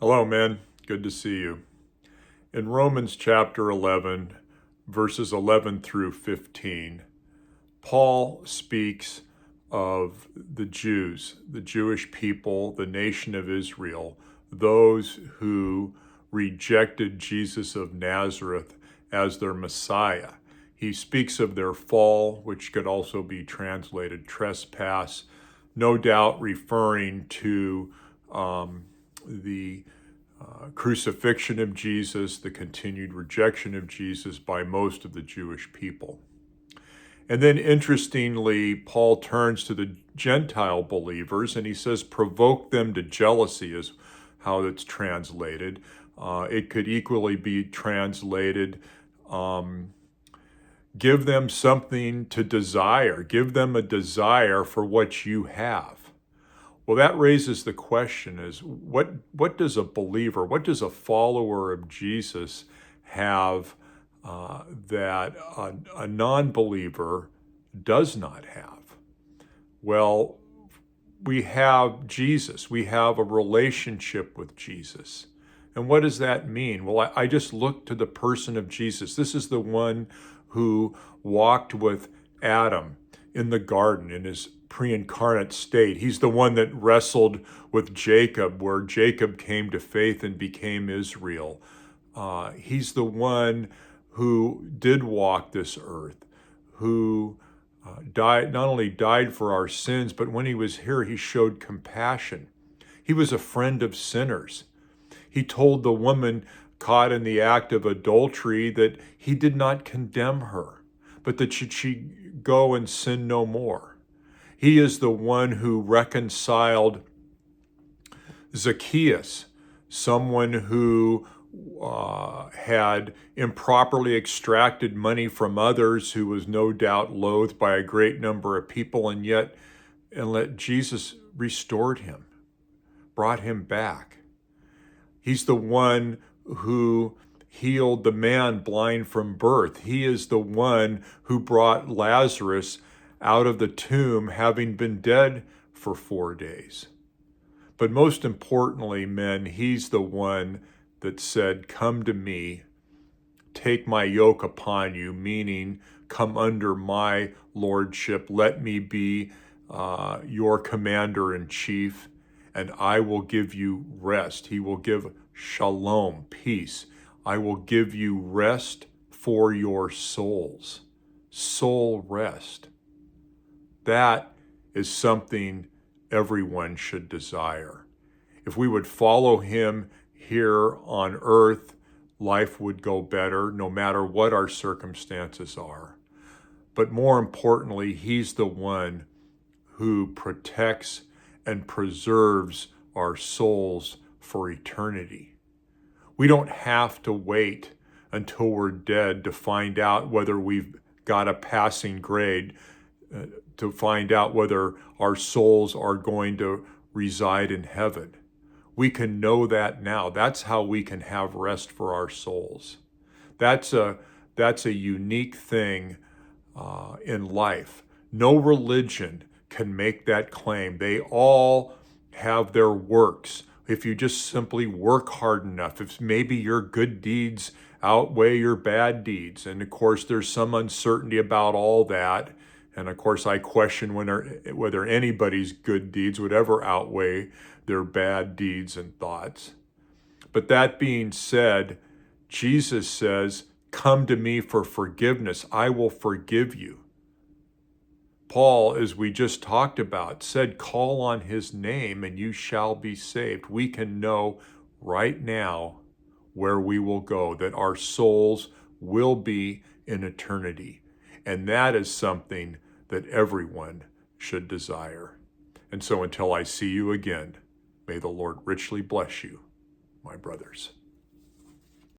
Hello, men. Good to see you. In Romans chapter 11, verses 11 through 15, Paul speaks of the Jews, the Jewish people, the nation of Israel, those who rejected Jesus of Nazareth as their Messiah. He speaks of their fall, which could also be translated trespass, no doubt referring to the crucifixion of Jesus, the continued rejection of Jesus by most of the Jewish people. And then interestingly, Paul turns to the Gentile believers and he says, provoke them to jealousy is how it's translated. It could equally be translated, give them something to desire, give them a desire for what you have. Well, that raises the question is, what does a believer, what does a follower of Jesus have that a non-believer does not have? Well, we have Jesus. We have a relationship with Jesus. And what does that mean? Well, I just look to the person of Jesus. This is the one who walked with Adam in the garden in his pre-incarnate state. He's the one that wrestled with Jacob, where Jacob came to faith and became Israel. He's the one who did walk this earth, who not only died for our sins, but when he was here, he showed compassion. He was a friend of sinners. He told the woman caught in the act of adultery that he did not condemn her, but that she go and sin no more. He is the one who reconciled Zacchaeus, someone who had improperly extracted money from others, who was no doubt loathed by a great number of people, and let Jesus restored him, brought him back. He's the one who healed the man blind from birth. He is the one who brought Lazarus out of the tomb, having been dead for 4 days. But most importantly, men, he's the one that said, come to me, take my yoke upon you, meaning come under my lordship. Let me be your commander-in-chief, and I will give you rest. He will give shalom, peace. I will give you rest for your souls, soul rest. That is something everyone should desire. If we would follow him here on earth, life would go better no matter what our circumstances are. But more importantly, he's the one who protects and preserves our souls for eternity. We don't have to wait until we're dead to find out whether we've got a passing grade, to find out whether our souls are going to reside in heaven. We can know that now. That's how we can have rest for our souls. That's a unique thing in life. No religion can make that claim. They all have their works. If you just simply work hard enough, if maybe your good deeds outweigh your bad deeds, and of course there's some uncertainty about all that. And of course, I question whether anybody's good deeds would ever outweigh their bad deeds and thoughts. But that being said, Jesus says, come to me for forgiveness. I will forgive you. Paul, as we just talked about, said, call on his name and you shall be saved. We can know right now where we will go, that our souls will be in eternity. And that is something that everyone should desire. And so until I see you again, may the Lord richly bless you, my brothers.